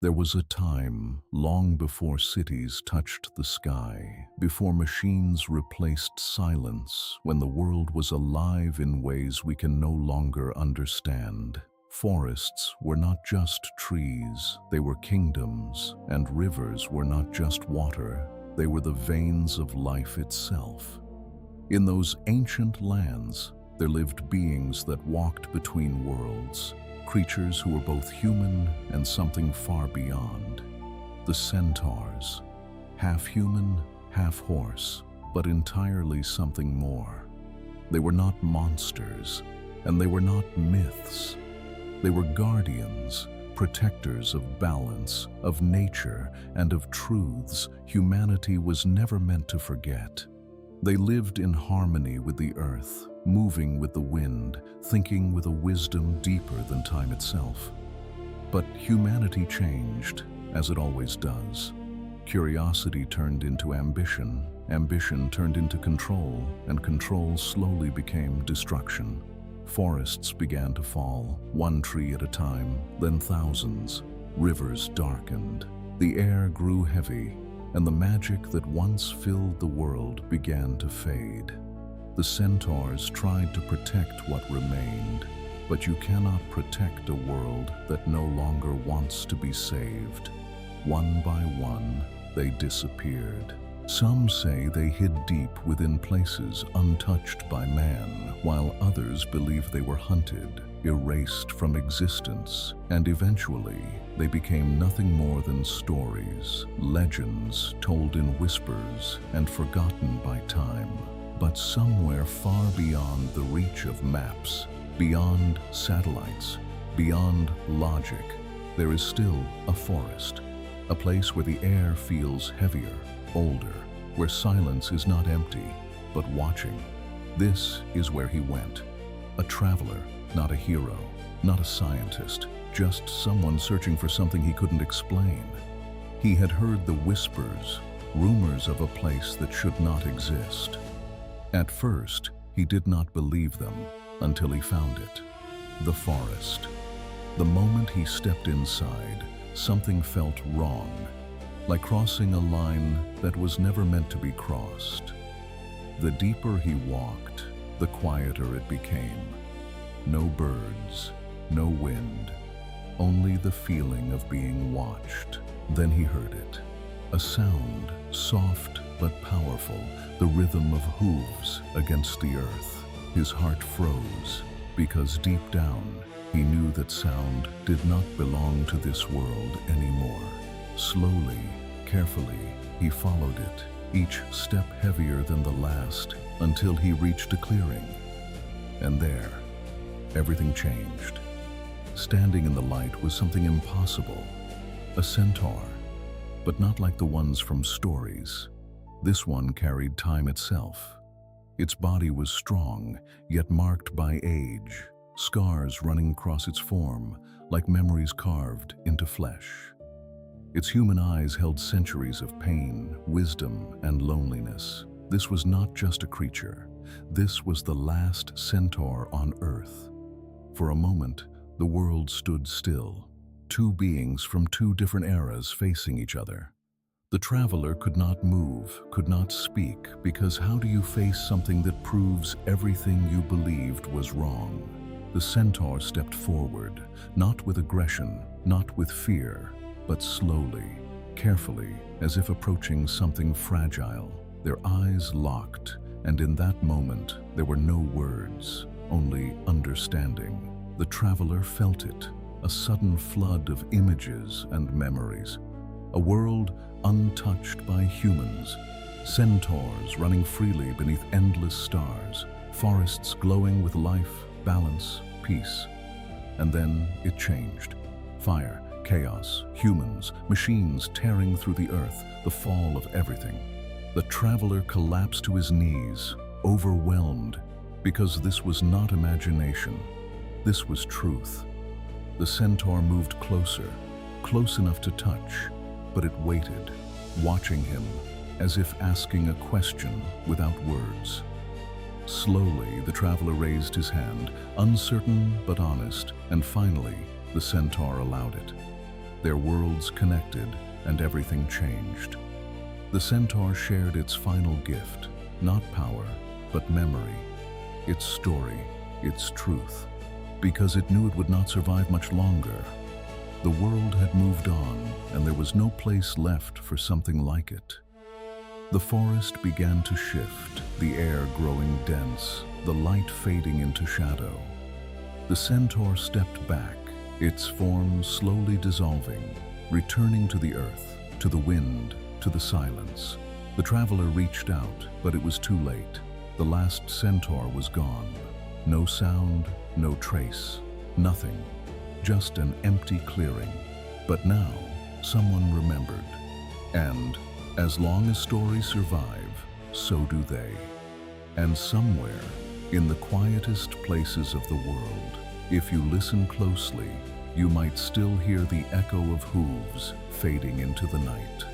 There was a time, long before cities touched the sky, before machines replaced silence, when the world was alive in ways we can no longer understand. Forests were not just trees, they were kingdoms, and rivers were not just water, they were the veins of life itself. In those ancient lands, there lived beings that walked between worlds, creatures who were both human and something far beyond. The centaurs, half human, half horse, but entirely something more. They were not monsters, and they were not myths. They were guardians, protectors of balance, of nature, and of truths humanity was never meant to forget. They lived in harmony with the earth, moving with the wind, thinking with a wisdom deeper than time itself. But humanity changed, as it always does. Curiosity turned into ambition, ambition turned into control, and control slowly became destruction. Forests began to fall, one tree at a time, then thousands. Rivers darkened. The air grew heavy, and the magic that once filled the world began to fade. The centaurs tried to protect what remained, but you cannot protect a world that no longer wants to be saved. One by one, they disappeared. Some say they hid deep within places untouched by man, while others believe they were hunted, erased from existence, and eventually they became nothing more than stories, legends told in whispers and forgotten by time. But somewhere far beyond the reach of maps, beyond satellites, beyond logic, there is still a forest, a place where the air feels heavier, older, where silence is not empty, but watching. This is where he went. A traveler, not a hero, not a scientist, just someone searching for something he couldn't explain. He had heard the whispers, rumors of a place that should not exist. At first, he did not believe them until he found it. The forest. The moment he stepped inside, something felt wrong, like crossing a line that was never meant to be crossed. The deeper he walked, the quieter it became. No birds, no wind, only the feeling of being watched. Then he heard it. A sound, soft but powerful, the rhythm of hooves against the earth. His heart froze, because deep down, he knew that sound did not belong to this world anymore. Slowly, carefully, he followed it, each step heavier than the last, until he reached a clearing. And there, everything changed. Standing in the light was something impossible. A centaur, but not like the ones from stories. This one carried time itself. Its body was strong, yet marked by age, scars running across its form, like memories carved into flesh. Its human eyes held centuries of pain, wisdom, and loneliness. This was not just a creature. This was the last centaur on Earth. For a moment, the world stood still, two beings from two different eras facing each other. The traveler could not move, could not speak, because how do you face something that proves everything you believed was wrong? The centaur stepped forward, not with aggression, not with fear, but slowly, carefully, as if approaching something fragile. Their eyes locked, and in that moment, there were no words, only understanding. The traveler felt it, a sudden flood of images and memories. A world untouched by humans, centaurs running freely beneath endless stars, forests glowing with life, balance, peace. And then it changed. Fire, chaos, humans, machines tearing through the earth, the fall of everything. The traveler collapsed to his knees, overwhelmed, because this was not imagination. This was truth. The centaur moved closer, close enough to touch, but it waited, watching him, as if asking a question without words. Slowly, the traveler raised his hand, uncertain but honest, and finally, the centaur allowed it. Their worlds connected, and everything changed. The centaur shared its final gift, not power, but memory, its story, its truth, because it knew it would not survive much longer. The world had moved on, and there was no place left for something like it. The forest began to shift, the air growing dense, the light fading into shadow. The centaur stepped back, its form slowly dissolving, returning to the earth, to the wind, to the silence. The traveler reached out, but it was too late. The last centaur was gone. No sound, no trace, nothing. Just an empty clearing. But now, someone remembered. And, as long as stories survive, so do they. And somewhere, in the quietest places of the world, if you listen closely, you might still hear the echo of hooves fading into the night.